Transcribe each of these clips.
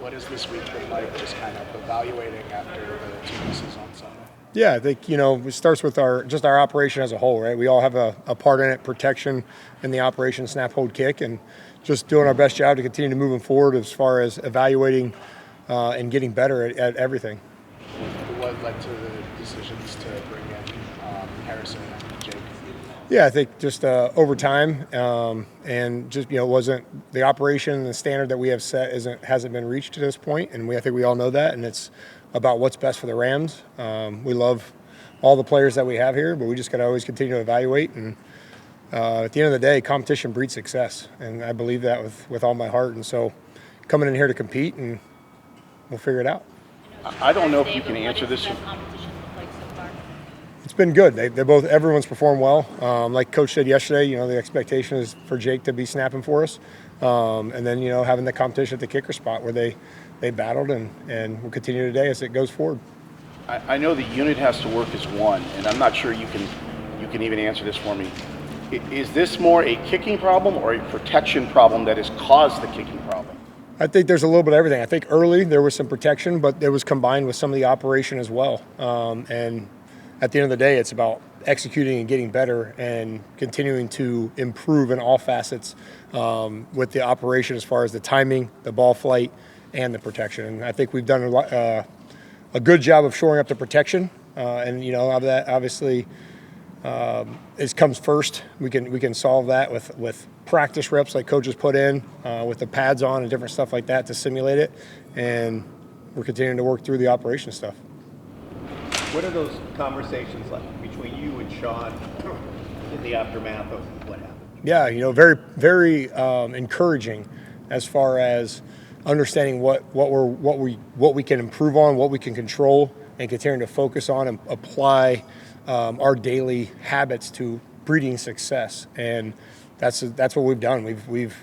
What has this week been like, just kind of evaluating after the 2 misses on Sunday? Yeah, I think, it starts with our operation as a whole, right? We all have a part in it, protection in the operation, snap, hold, kick, and just doing our best job to continue to move forward as far as evaluating and getting better at everything. What led to the decisions to bring in Harrison and Jake? Yeah, I think just over time, and just it wasn't the operation and the standard that we have set hasn't been reached to this point, and I think we all know that, and it's about what's best for the Rams. We love all the players that we have here, but we just got to always continue to evaluate. And at the end of the day, competition breeds success, and I believe that with all my heart. And so, coming in here to compete, and we'll figure it out. I don't know if you can answer this. It's been good. Everyone's performed well. Like Coach said yesterday, the expectation is for Jake to be snapping for us, and then having the competition at the kicker spot where they battled, and we'll continue today as it goes forward. I know the unit has to work as one, and I'm not sure you can even answer this for me. Is this more a kicking problem or a protection problem that has caused the kicking problem? I think there's a little bit of everything. I think early there was some protection, but it was combined with some of the operation as well. And at the end of the day, it's about executing and getting better and continuing to improve in all facets with the operation as far as the timing, the ball flight, and the protection. And I think we've done a good job of shoring up the protection. And that obviously it comes first. We can solve that with practice reps like coaches put in, with the pads on and different stuff like that to simulate it. And we're continuing to work through the operation stuff. What are those conversations like between you and Sean in the aftermath of what happened? Yeah, very, very encouraging as far as understanding what we can improve on, what we can control, and continuing to focus on and apply our daily habits to breeding success. And that's what we've done. We've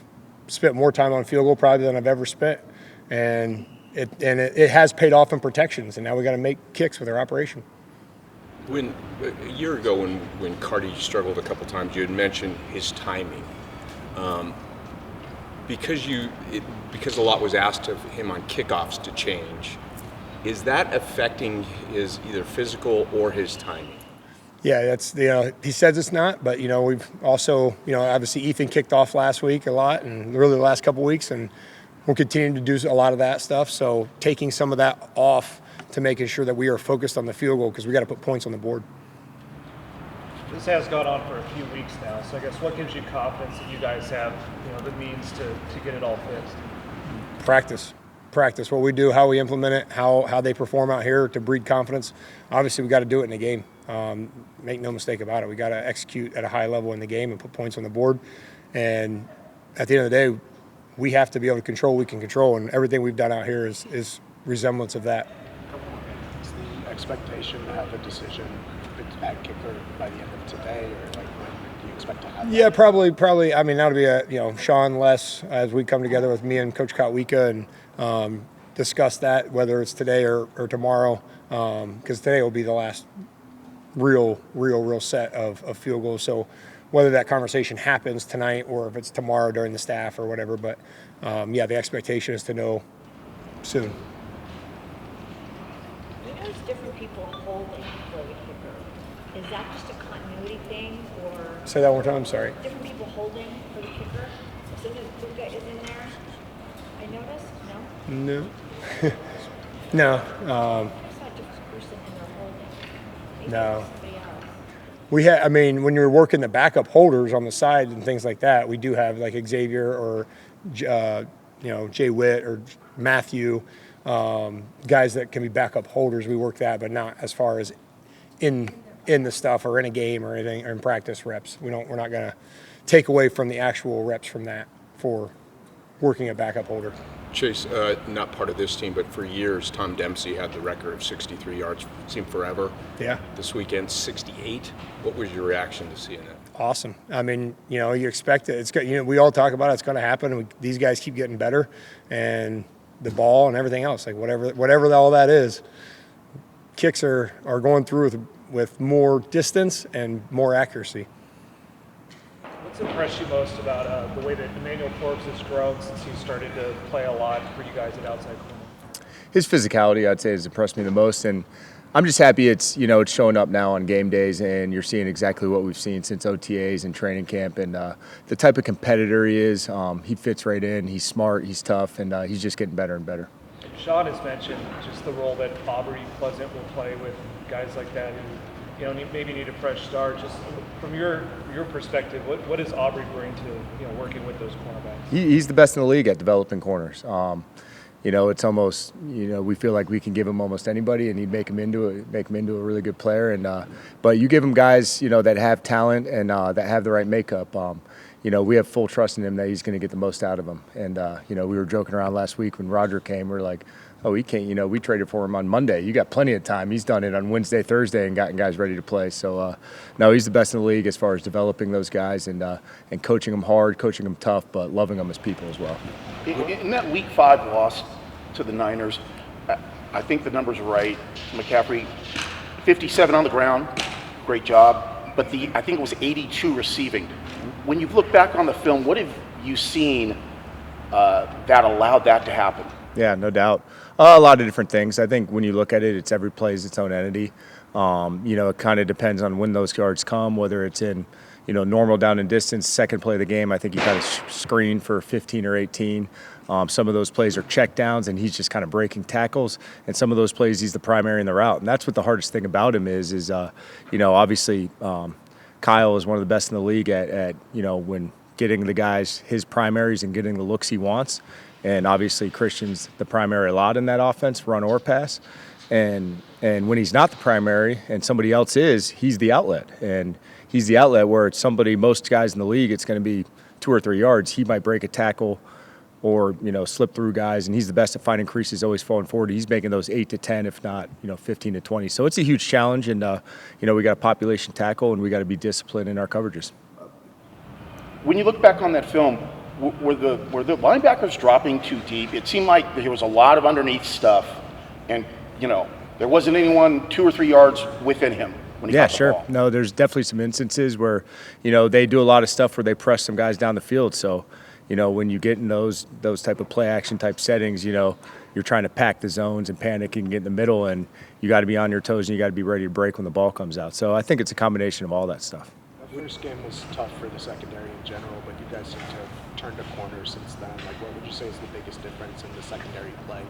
spent more time on field goal probably than I've ever spent, and it has paid off in protections. And now we got to make kicks with our operation. A year ago, when Karty struggled a couple times, you had mentioned his timing. Because a lot was asked of him on kickoffs to change, is that affecting his either physical or his timing? Yeah, that's he says it's not, but we've also obviously Ethan kicked off last week a lot, and really the last couple weeks, and we're continuing to do a lot of that stuff. So taking some of that off to making sure that we are focused on the field goal because we got to put points on the board. This has gone on for a few weeks now, so I guess what gives you confidence that you guys have the means to get it all fixed? Practice what we do, how we implement it, how they perform out here to breed confidence. Obviously we got to do it in the game. Make no mistake about it. We got to execute at a high level in the game and put points on the board. And at the end of the day, we have to be able to control what we can control, and everything we've done out here is resemblance of that. Is the expectation to have a decision at kicker by the end of today, or when do you expect to have that? Yeah, probably. I mean, that'll be Sean, Les, as we come together with me and Coach Kotwika and discuss that, whether it's today or tomorrow, because today will be the last real set of field goals. So whether that conversation happens tonight or if it's tomorrow during the staff or whatever, but the expectation is to know soon. You notice different people holding for the kicker. Is that just a continuity thing, or? Say that one more time, I'm sorry. Different people holding for the kicker? Sometimes Puka is in there, I noticed, no? No. I No. saw a different person in there holding. Maybe No. it was somebody else. When you're working the backup holders on the side and things like that, we do have like Xavier or Jay Witt or Matthew, guys that can be backup holders. We work that, but not as far as in the stuff or in a game or anything or in practice reps. We're not going to take away from the actual reps from that for working a backup holder. Chase, not part of this team, but for years, Tom Dempsey had the record of 63 yards. Seemed forever. Yeah. This weekend, 68. What was your reaction to seeing that? Awesome. I mean, you expect it. It's good. We all talk about it. It's going to happen. These guys keep getting better, and the ball and everything else, like whatever all that is, kicks are going through with more distance and more accuracy. What's What's impressed you most about the way that Emmanuel Forbes has grown since he started to play a lot for you guys at outside corner? His physicality, I'd say, has impressed me the most, and I'm just happy it's showing up now on game days, and you're seeing exactly what we've seen since OTAs and training camp, and the type of competitor he is. He fits right in. He's smart. He's tough, and he's just getting better and better. Sean has mentioned just the role that Aubrey Pleasant will play with guys like that who maybe need a fresh start. Just from your perspective, what does Aubrey bring to working with those cornerbacks? He's the best in the league at developing corners. It's almost we feel like we can give him almost anybody, and he'd make him into a really good player. And but you give him guys that have talent and that have the right makeup. We have full trust in him that he's going to get the most out of him. And we were joking around last week when Roger came. We were like, oh, he can't. We traded for him on Monday. You got plenty of time. He's done it on Wednesday, Thursday, and gotten guys ready to play. So no, he's the best in the league as far as developing those guys and coaching them hard, coaching them tough, but loving them as people as well. In that Week 5 loss to the Niners, I think the number's right. McCaffrey, 57 on the ground, great job. But I think it was 82 receiving. When you've looked back on the film, what have you seen that allowed that to happen? Yeah, no doubt. A lot of different things. I think when you look at it, it's every play is its own entity. It kind of depends on when those yards come, whether it's in normal down and distance, second play of the game. I think he kind of screened for 15 or 18. Some of those plays are check downs, and he's just kind of breaking tackles. And some of those plays, he's the primary in the route. And that's what the hardest thing about him is obviously Kyle is one of the best in the league at when getting the guys his primaries and getting the looks he wants. And obviously Christian's the primary a lot in that offense, run or pass. And when he's not the primary and somebody else is, he's the outlet. And he's the outlet where it's most guys in the league, it's going to be 2 or 3 yards. He might break a tackle or, slip through guys, and he's the best at finding creases, always falling forward. He's making those 8 to 10, if not, 15 to 20. So it's a huge challenge, and, we got a population tackle, and we got to be disciplined in our coverages. When you look back on that film, were the linebackers dropping too deep? It seemed like there was a lot of underneath stuff, and, there wasn't anyone 2 or 3 yards within him when he got the ball. No, there's definitely some instances where, they do a lot of stuff where they press some guys down the field, so when you get in those type of play action type settings, you're trying to pack the zones and panic and get in the middle, and you got to be on your toes and you got to be ready to break when the ball comes out. So I think it's a combination of all that stuff. The first game was tough for the secondary in general, but you guys seem to have turned a corner since then. What would you say is the biggest difference in the secondary play?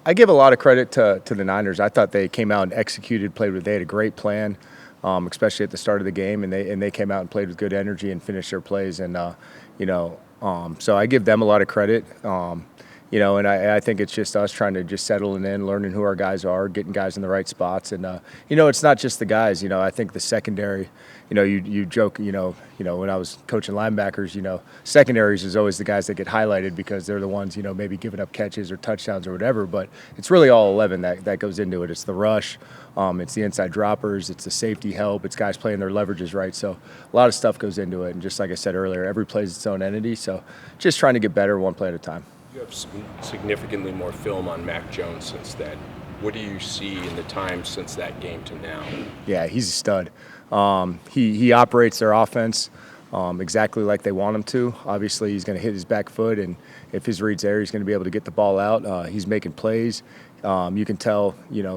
I give a lot of credit to the Niners. I thought they came out and executed, they had a great plan. Especially at the start of the game, and they came out and played with good energy and finished their plays, and so I give them a lot of credit. And I think it's just us trying to just settle in, learning who our guys are, getting guys in the right spots, and it's not just the guys. I think the secondary. You joke. When I was coaching linebackers, secondaries is always the guys that get highlighted because they're the ones maybe giving up catches or touchdowns or whatever. But it's really all 11 that goes into it. It's the rush, it's the inside droppers, it's the safety help, it's guys playing their leverages right. So a lot of stuff goes into it. And just like I said earlier, every play is its own entity. So just trying to get better one play at a time. You have significantly more film on Mac Jones since then. What do you see in the time since that game to now? Yeah, he's a stud. He operates their offense exactly like they want him to. Obviously, he's going to hit his back foot, and if his read's there, he's going to be able to get the ball out. He's making plays. You can tell,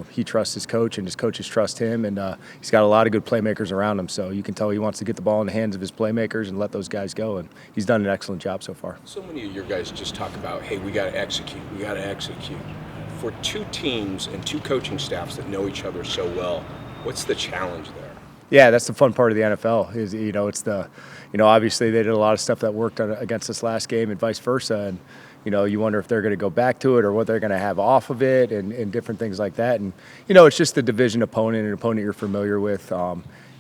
he trusts his coach, and his coaches trust him, and he's got a lot of good playmakers around him. So you can tell he wants to get the ball in the hands of his playmakers and let those guys go, and he's done an excellent job so far. So many of your guys just talk about, hey, we got to execute. For 2 teams and 2 coaching staffs that know each other so well, what's the challenge there? Yeah, that's the fun part of the NFL is, it's the, obviously they did a lot of stuff that worked against us last game and vice versa. And, you wonder if they're going to go back to it or what they're going to have off of it and different things like that. And, it's just the division opponent, an opponent you're familiar with,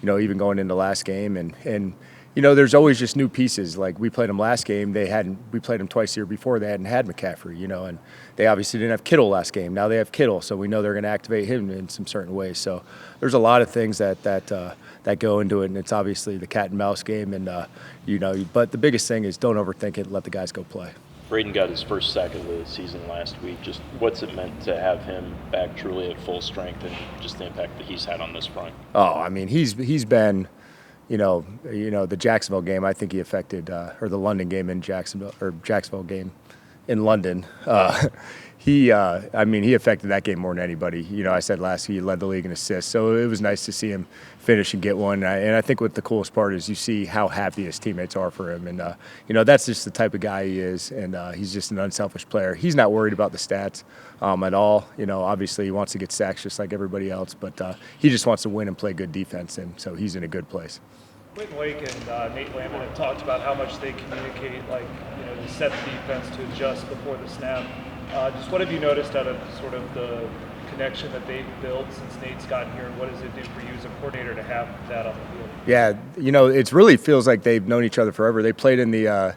even going into last game. And there's always just new pieces. Like we played them last game. We played them twice the year before. They hadn't had McCaffrey, and they obviously didn't have Kittle last game. Now they have Kittle, so we know they're going to activate him in some certain ways. So there's a lot of things that go into it, and it's obviously the cat and mouse game. And but the biggest thing is don't overthink it. Let the guys go play. Braden got his first sack of the season last week. Just what's it meant to have him back truly at full strength and just the impact that he's had on this front? Oh, I mean, he's been, the Jacksonville game, I think he affected, or the London game in Jacksonville, or Jacksonville game in London. He affected that game more than anybody. I said last week he led the league in assists, so it was nice to see him finish and get one. And I think what the coolest part is you see how happy his teammates are for him. And, that's just the type of guy he is, and he's just an unselfish player. He's not worried about the stats at all. Obviously he wants to get sacks just like everybody else, but he just wants to win and play good defense, and so he's in a good place. Quentin Wake and Nate Landman have talked about how much they communicate, to set the defense, to adjust before the snap. Just what have you noticed out of sort of the connection that they've built since Nate's gotten here, and what does it do for you as a coordinator to have that on the field? Yeah, it really feels like they've known each other forever. They played in the, I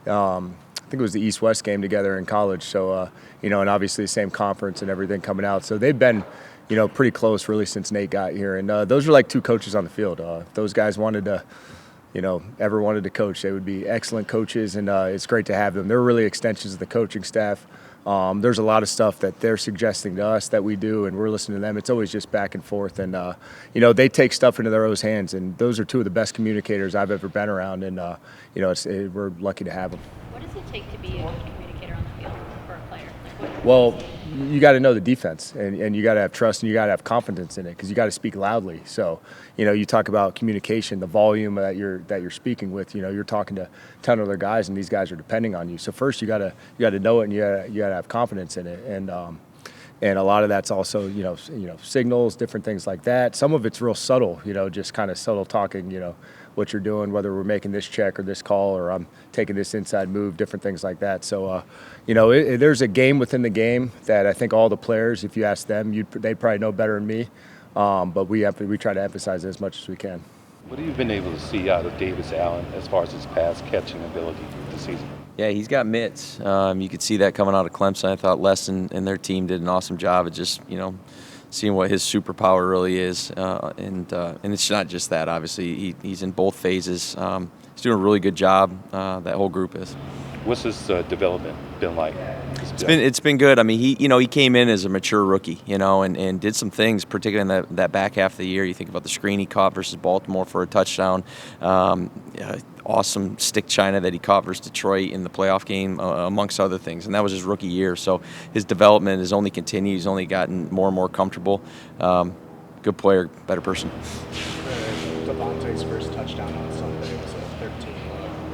think it was the East-West game together in college, so, and obviously the same conference and everything coming out. So they've been, pretty close really since Nate got here. And those are like two coaches on the field. If those guys wanted to, ever wanted to coach, they would be excellent coaches, and it's great to have them. They're really extensions of the coaching staff. There's a lot of stuff that they're suggesting to us that we do, and we're listening to them. It's always just back and forth, and they take stuff into their own hands, and those are two of the best communicators I've ever been around, and we're lucky to have them. What does it take to be a good communicator on the field for a player? Well, you got to know the defense, and you got to have trust, and you got to have confidence in it, because you got to speak loudly. So, you talk about communication, the volume that you're speaking with. You're talking to 10 other guys, and these guys are depending on you. So first, you got to know it, and you got to have confidence in it, and a lot of that's also signals, different things like that. Some of it's real subtle, just kind of subtle talking, what you're doing, whether we're making this check or this call, or I'm taking this inside move, different things like that. So, there's a game within the game that I think all the players, if you ask them, they probably know better than me. But we try to emphasize it as much as we can. What have you been able to see out of Davis Allen as far as his pass catching ability this season? Yeah, he's got mitts. You could see that coming out of Clemson. I thought Les and their team did an awesome job of just, seeing what his superpower really is. And it's not just that, obviously. He's in both phases. He's doing a really good job, that whole group is. What's his development been like? It's been good. I mean, he came in as a mature rookie, and did some things, particularly in that back half of the year. You think about the screen he caught versus Baltimore for a touchdown. Awesome stick china that he caught versus Detroit in the playoff game, amongst other things. And that was his rookie year. So his development has only continued. He's only gotten more and more comfortable. Good player, better person. Davante's first touchdown on Sunday was a 13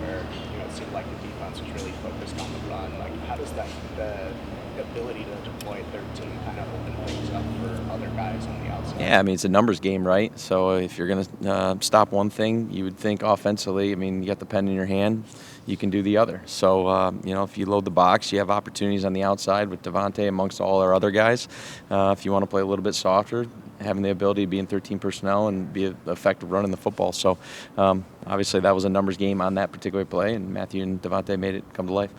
where it seemed like the defense was really focused on the run. How does the ability to deploy 13 kind of open things up for other guys on the outside? Yeah, I mean, it's a numbers game, right? So if you're going to stop one thing, you would think offensively, you got the pen in your hand, you can do the other. So, if you load the box, you have opportunities on the outside with Davante amongst all our other guys. If you want to play a little bit softer, having the ability to be in 13 personnel and be effective running the football. So, obviously, that was a numbers game on that particular play, and Matthew and Davante made it come to life.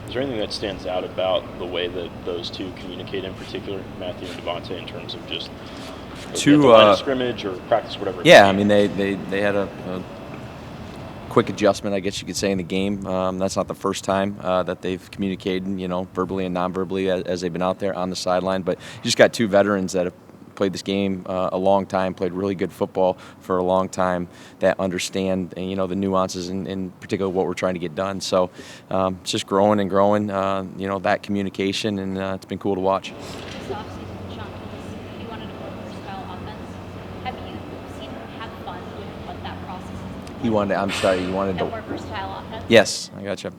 Is there anything that stands out about the way that those two communicate, in particular, Matthew and Davante, in terms of just the line of scrimmage or practice, whatever? Yeah, I mean, they had a quick adjustment, I guess you could say, in the game. That's not the first time that they've communicated, verbally and non-verbally as they've been out there on the sideline. But you just got two veterans that have played this game a long time, played really good football for a long time, that understand the nuances and in particular what we're trying to get done. So it's just growing and growing, that communication, and it's been cool to watch. This offseason, Sean, you wanted to play a versatile offense. Have you seen him have fun with what that process is? You wanted a more versatile offense? Yes, I gotcha.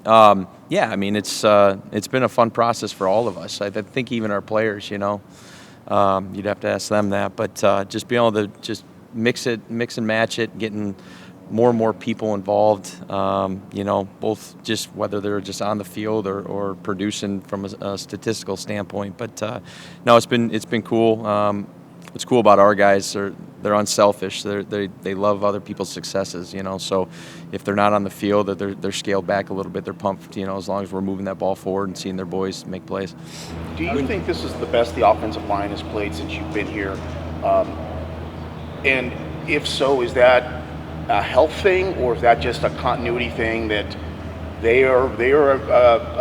Yeah, I mean, it's been a fun process for all of us. I think even our players, you'd have to ask them that, but just being able to just mix and match it, getting more and more people involved, both just whether they're just on the field or producing from a statistical standpoint. But no, it's been cool. What's cool about our guys, they're unselfish. They love other people's successes, So if they're not on the field, they're scaled back a little bit. They're pumped, as long as we're moving that ball forward and seeing their boys make plays. Do you think this is the best the offensive line has played since you've been here? And if so, is that a health thing, or is that just a continuity thing that they are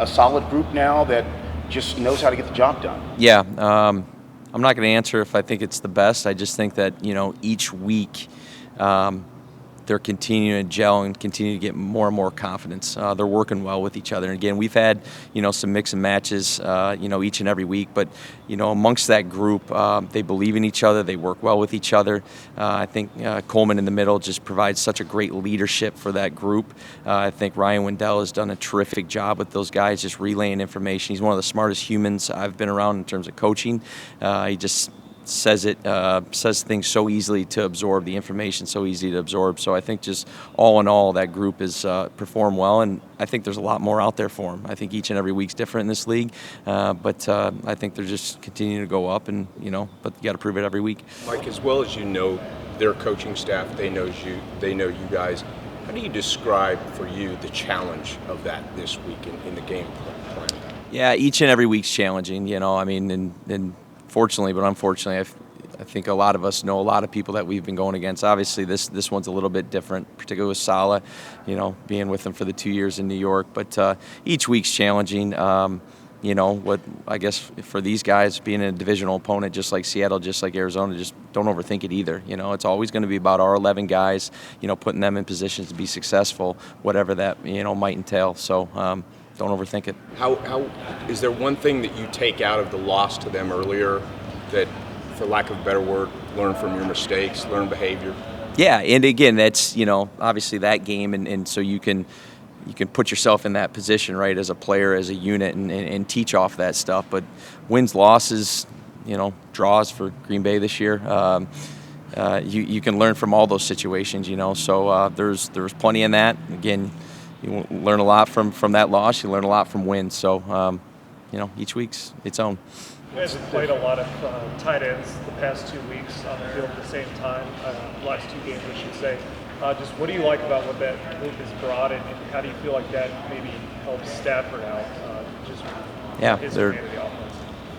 a solid group now that just knows how to get the job done? Yeah. I'm not going to answer if I think it's the best. I just think that, each week they're continuing to gel and continue to get more and more confidence. They're working well with each other. And again, we've had, some mix and matches, each and every week. But, amongst that group, they believe in each other. They work well with each other. I think Coleman in the middle just provides such a great leadership for that group. I think Ryan Wendell has done a terrific job with those guys, just relaying information. He's one of the smartest humans I've been around in terms of coaching. He just says things so easily to absorb, the information so easy to absorb. So I think just all in all, that group has performed well, and I think there's a lot more out there for them. I think each and every week's different in this league, but I think they're just continuing to go up, and but you got to prove it every week. Mike, as well as their coaching staff, they know you guys. How do you describe for you the challenge of that this week in the game plan? Yeah, each and every week's challenging. And fortunately, but unfortunately, I think a lot of us know a lot of people that we've been going against. Obviously, this one's a little bit different, particularly with Saleh, being with him for the 2 years in New York. But each week's challenging. What I guess for these guys, being a divisional opponent, just like Seattle, just like Arizona, just don't overthink it either. It's always going to be about our 11 guys, putting them in positions to be successful, whatever that might entail. So. Don't overthink it. How is there one thing that you take out of the loss to them earlier that, for lack of a better word, learn from your mistakes, learn behavior? Yeah, and again, that's obviously that game, and so you can put yourself in that position, right, as a player, as a unit, and teach off that stuff. But wins, losses, draws for Green Bay this year. You can learn from all those situations, So there's plenty in that. Again. You learn a lot from that loss. You learn a lot from wins. So, each week's its own. You guys have played a lot of tight ends the past 2 weeks on the field at the same time, last 2 games, I should say. Just what do you like about what that move has brought, and how do you feel like that maybe helps Stafford out?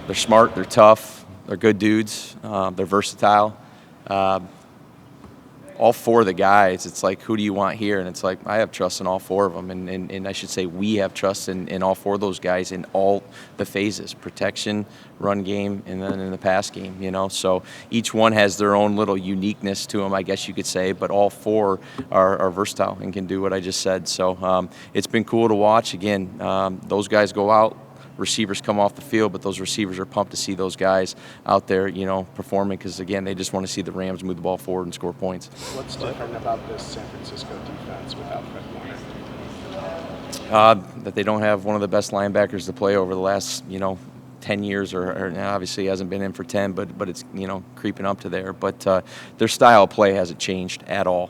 They're smart, they're tough, they're good dudes, they're versatile. All four of the guys, it's like, who do you want here? And it's like, I have trust in all four of them. And I should say we have trust in all four of those guys in all the phases, protection, run game, and then in the pass game, So each one has their own little uniqueness to them, I guess you could say, but all four are versatile and can do what I just said. So it's been cool to watch. Again, those guys go out. Receivers come off the field, but those receivers are pumped to see those guys out there, performing, because, again, they just want to see the Rams move the ball forward and score points. What's different about this San Francisco defense without Fred Warner? That they don't have one of the best linebackers to play over the last, 10 years, or obviously he hasn't been in for 10, but it's, creeping up to there. But their style of play hasn't changed at all.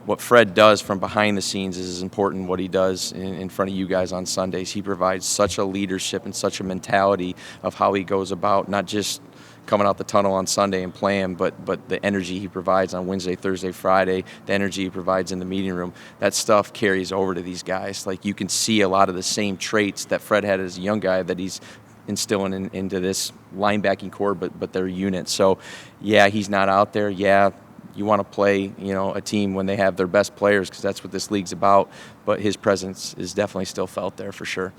What Fred does from behind the scenes is as important what he does in front of you guys on Sundays. He provides such a leadership and such a mentality of how he goes about, not just coming out the tunnel on Sunday and playing, but the energy he provides on Wednesday, Thursday, Friday, the energy he provides in the meeting room, that stuff carries over to these guys. Like, you can see a lot of the same traits that Fred had as a young guy that he's instilling into this linebacking core, but their unit. So, yeah, he's not out there. Yeah, you want to play, a team when they have their best players, because that's what this league's about. But his presence is definitely still felt there for sure.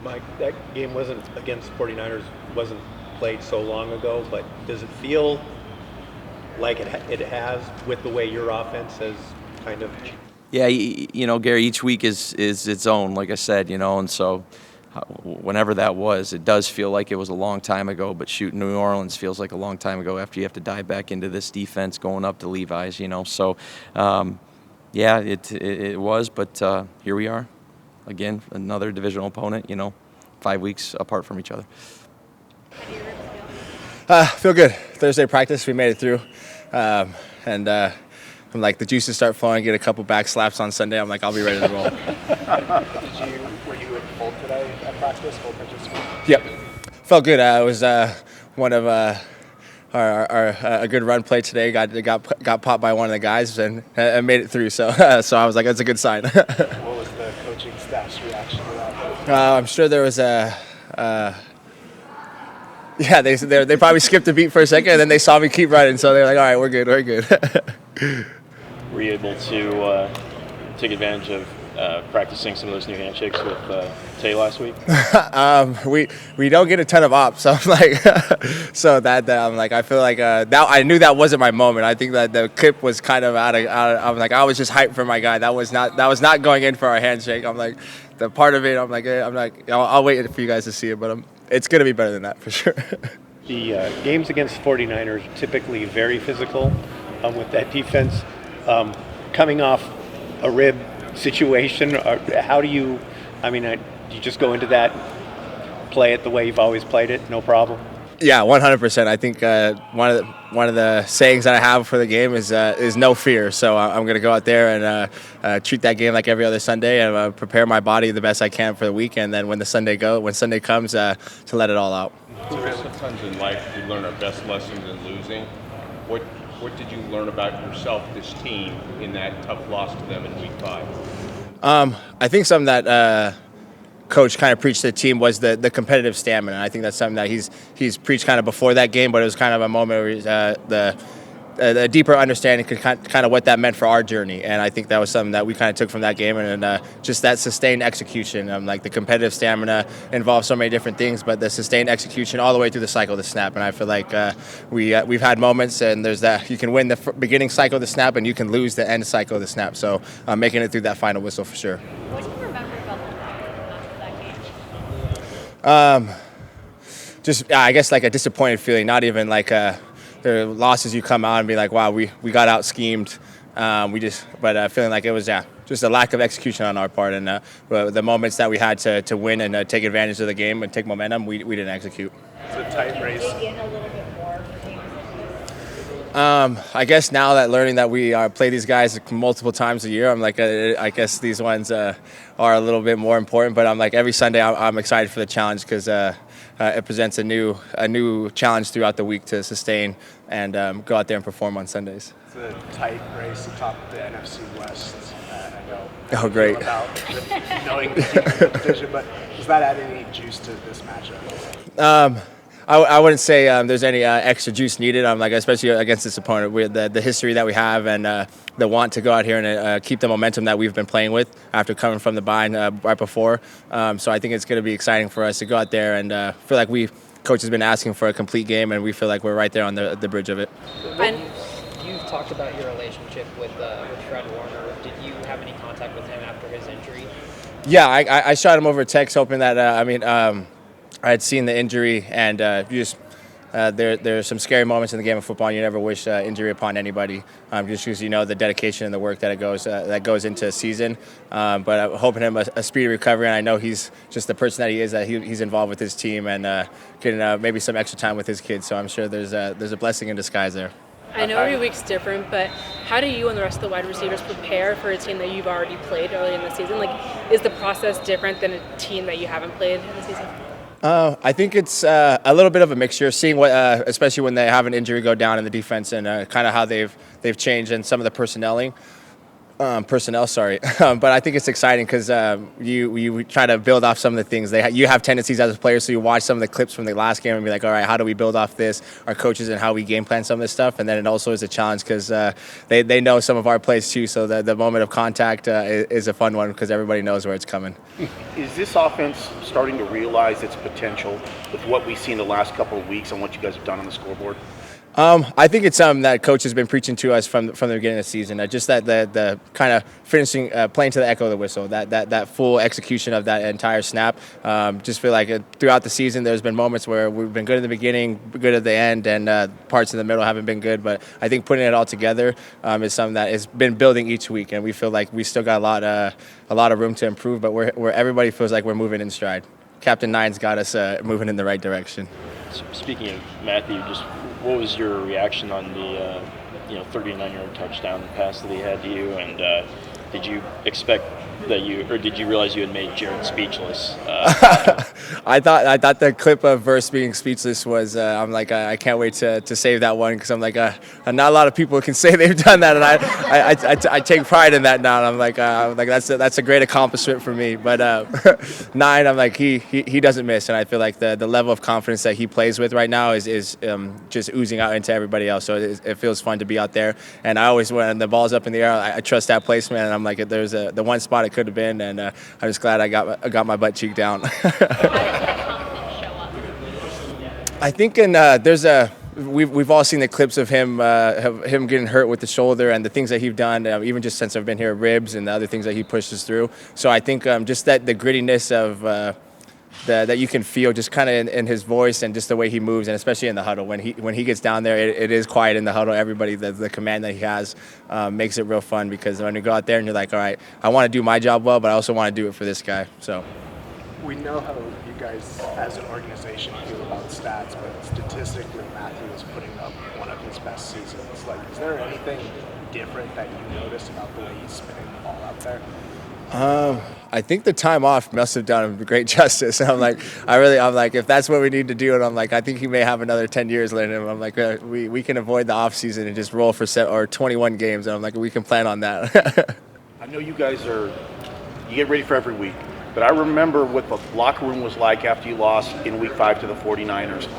Mike, that game wasn't against the 49ers, wasn't played so long ago, but does it feel like it has with the way your offense has kind of? Yeah, Gary, each week is its own, like I said, and so whenever that was, it does feel like it was a long time ago, but shoot, New Orleans feels like a long time ago after you have to dive back into this defense going up to Levi's, So, yeah, it was, but here we are. Again, another divisional opponent, 5 weeks apart from each other. Feel good. Thursday practice, we made it through. And I'm like, the juices start flowing, get a couple back slaps on Sunday. I'm like, I'll be ready to roll. Were you in full today at practice, full participant? Yep. Felt good. It was one of a good run play today. Got popped by one of the guys and made it through. So I was like, that's a good sign. What was the coaching staff's reaction to that? I'm sure there was yeah, they probably skipped a beat for a second, and then they saw me keep running, so they're like, all right, we're good. Were you able to take advantage of practicing some of those new handshakes with Tay last week? We don't get a ton of ops, so I'm like, I'm like, I feel like that I knew that wasn't my moment. I think that the clip was kind of out of. I'm like, I was just hyped for my guy. That was not going in for our handshake. I'm like, the part of it. I'm like, I'll wait for you guys to see it, but it's gonna be better than that for sure. The games against 49ers are typically very physical with that defense. Coming off a rib situation, how do you, do you just go into that, play it the way you've always played it, no problem? Yeah, 100%. I think one of the sayings that I have for the game is no fear. So I'm going to go out there and treat that game like every other Sunday and prepare my body the best I can for the week. And then when Sunday comes, to let it all out. Sometimes in life we learn our best lessons in losing. What did you learn about yourself, this team, in that tough loss to them in Week 5? I think something that Coach kind of preached to the team was the competitive stamina. I think that's something that he's preached kind of before that game, but it was kind of a moment where the deeper understanding could kind of what that meant for our journey. And I think that was something that we kind of took from that game, and just that sustained execution. Like the competitive stamina involves so many different things, but the sustained execution all the way through the cycle of the snap. And I feel like we've had moments, and there's that you can win the beginning cycle of the snap, and you can lose the end cycle of the snap. So making it through that final whistle for sure. What do you remember about that game? Just I guess like a disappointed feeling, not even like there are losses you come out and be like, wow, we got out schemed. But feeling like it was just a lack of execution on our part, and the moments that we had to win and take advantage of the game and take momentum, we didn't execute. It's a tight race. Dig in a little bit more for games like this? I guess now that learning that we play these guys multiple times a year, I'm like, I guess these ones are a little bit more important. But I'm like, every Sunday I'm excited for the challenge because it presents a new challenge throughout the week to sustain and go out there and perform on Sundays. It's a tight race atop the NFC West. I know. Oh, great. About knowing the division, but does that add any juice to this matchup? I wouldn't say there's any extra juice needed. I'm like, especially against this opponent, with the history that we have and the want to go out here and keep the momentum that we've been playing with after coming from the bye right before. So I think it's going to be exciting for us to go out there and feel like coach has been asking for a complete game, and we feel like we're right there on the bridge of it. And you've talked about your relationship with Fred Warner. Did you have any contact with him after his injury? Yeah, I shot him over a text, hoping that I had seen the injury, and there are some scary moments in the game of football. You never wish injury upon anybody, just because you know the dedication and the work that goes into a season. But I'm hoping him a speedy recovery, and I know he's just the person that he is, that he's involved with his team and getting maybe some extra time with his kids. So I'm sure there's a blessing in disguise there. I know every week's different, but how do you and the rest of the wide receivers prepare for a team that you've already played early in the season? Like, is the process different than a team that you haven't played in the season? I think it's a little bit of a mixture, seeing what, especially when they have an injury go down in the defense, and kind of how they've changed and some of the personnel. But I think it's exciting because you try to build off some of the things you have tendencies as a player. So you watch some of the clips from the last game and be like, all right, how do we build off this? Our coaches and how we game plan some of this stuff, and then it also is a challenge because they know some of our plays too. So the moment of contact is a fun one because everybody knows where it's coming. Is this offense starting to realize its potential with what we've seen the last couple of weeks and what you guys have done on the scoreboard? I think it's something that coach has been preaching to us from the beginning of the season. Just that the kind of finishing, playing to the echo of the whistle, that full execution of that entire snap. Just feel like throughout the season, there's been moments where we've been good at the beginning, good at the end, and parts in the middle haven't been good. But I think putting it all together is something that has been building each week, and we feel like we still got a lot of room to improve. But where everybody feels like we're moving in stride. Captain Nine's got us moving in the right direction. Speaking of Matthew, just what was your reaction on the 39-yard touchdown pass that he had to you, and did you expect that did you realize you had made Jared speechless? I thought the clip of Verse being speechless was I'm like I can't wait to save that one because I'm like not a lot of people can say they've done that, and I take pride in that now. And I'm like that's a great accomplishment for me. But Nine, I'm like he doesn't miss, and I feel like the level of confidence that he plays with right now is just oozing out into everybody else. So it feels fun to be out there, and I always when the ball's up in the air, I trust that placement, and I'm like there's the one spot it could have been, and I'm just glad I got my butt cheeked down. I think we've all seen the clips of him getting hurt with the shoulder and the things that he's done, even just since I've been here, ribs and the other things that he pushes through. So I think just that the grittiness of that you can feel just kind of in his voice and just the way he moves, and especially in the huddle when he gets down there, it is quiet in the huddle. Everybody, the command that he has makes it real fun, because when you go out there and you're like, all right, I want to do my job well, but I also want to do it for this guy. So we know how you guys as an organization feel about stats, but statistically Matthew is putting up one of his best seasons. Like, is there anything different that you notice about the way he's spinning the ball out there? I think the time off must have done him great justice. I'm like, if that's what we need to do, and I'm like, I think he may have another 10 years later. And I'm like, we can avoid the off season and just roll for 21 games. And I'm like, we can plan on that. I know you guys you get ready for every week, but I remember what the locker room was like after you lost in week 5 to the 49ers.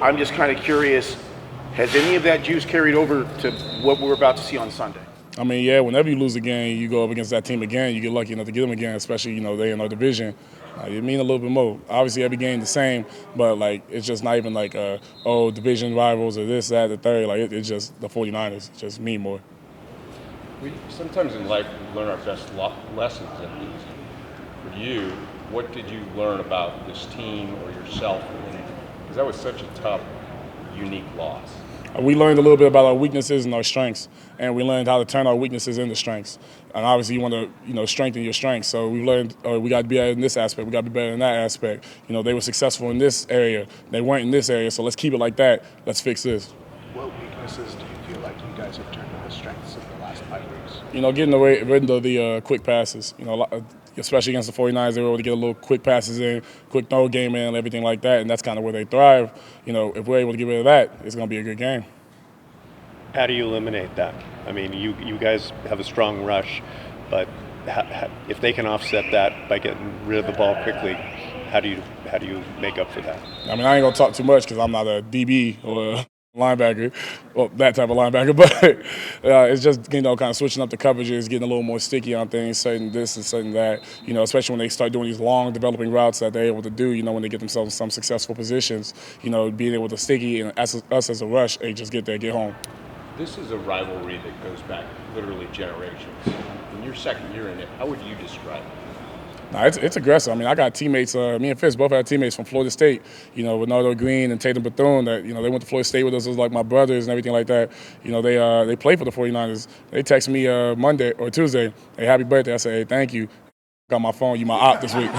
I'm just kind of curious, has any of that juice carried over to what we're about to see on Sunday? I mean, yeah, whenever you lose a game, you go up against that team again, you get lucky enough to get them again, especially, they in our division. It means a little bit more. Obviously, every game the same, but, it's just not even division rivals or this, that, the third. It's just the 49ers just mean more. We sometimes in life we learn our best lessons in these. For you, what did you learn about this team or yourself? Because that was such a tough, unique loss. We learned a little bit about our weaknesses and our strengths, and we learned how to turn our weaknesses into strengths. And obviously, you want to, strengthen your strengths. So we learned we got to be better in this aspect. We got to be better in that aspect. They were successful in this area. They weren't in this area. So let's keep it like that. Let's fix this. What weaknesses do you feel like you guys have turned into strengths in the last 5 weeks? Getting rid of the quick passes. Especially against the 49ers, they were able to get a little quick passes in, quick throw game in, and everything like that, and that's kind of where they thrive. If we're able to get rid of that, it's going to be a good game. How do you eliminate that? I mean, you guys have a strong rush, but if they can offset that by getting rid of the ball quickly, how do you make up for that? I mean, I ain't going to talk too much because I'm not a DB or a linebacker, well, that type of linebacker, but it's just, kind of switching up the coverages, getting a little more sticky on things, certain this and certain that, especially when they start doing these long developing routes that they're able to do, when they get themselves in some successful positions, being able to sticky and us as a rush, they just get there, get home. This is a rivalry that goes back literally generations. In your second year in it, how would you describe it? No, it's aggressive. I mean, I got teammates. Me and Fiske both had teammates from Florida State. Bernardo Green and Tatum Bethune. That they went to Florida State with us. It was like my brothers and everything like that. They played for the 49ers. They text me Monday or Tuesday, "Hey, happy birthday!" I said, "Hey, thank you." Got my phone. You my op this week.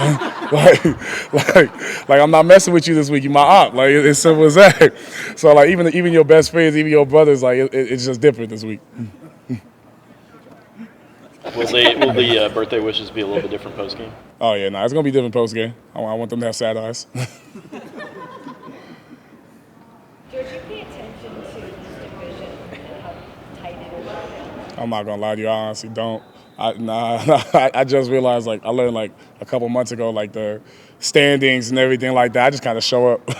like I'm not messing with you this week. You my op. Like it's simple as that. So even your best friends, even your brothers, it's just different this week. Will the birthday wishes be a little bit different post game? Oh yeah, it's gonna be different post game. I want them to have sad eyes. George, you pay attention to this division and how tight it is right now? I'm not gonna lie to you. I honestly don't. I just realized I learned a couple months ago the standings and everything like that. I just kind of show up.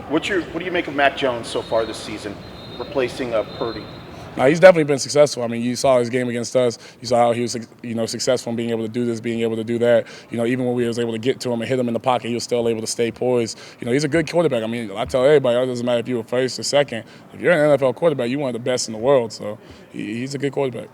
What do you make of Mac Jones so far this season, replacing Purdy? He's definitely been successful. I mean, you saw his game against us. You saw how he was, successful in being able to do this, being able to do that. Even when we was able to get to him and hit him in the pocket, he was still able to stay poised. He's a good quarterback. I mean, I tell everybody, it doesn't matter if you were first or second. If you're an NFL quarterback, you're one of the best in the world. So he's a good quarterback.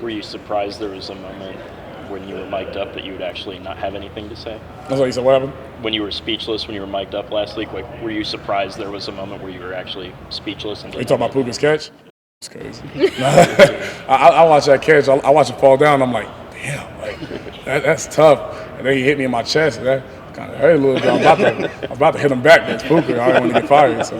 Were you surprised there was a moment when you were mic'd up that you would actually not have anything to say? That's what you said. What happened? When you were speechless, when you were mic'd up last week, were you surprised there was a moment where you were actually speechless? And you talking about Puka's catch? It's crazy. I watch that catch. I watch it fall down. I'm like, damn, that's tough. And then he hit me in my chest. That kind of hurt a little bit. I was about to hit him back. That's Puka. I didn't want to get fired. So.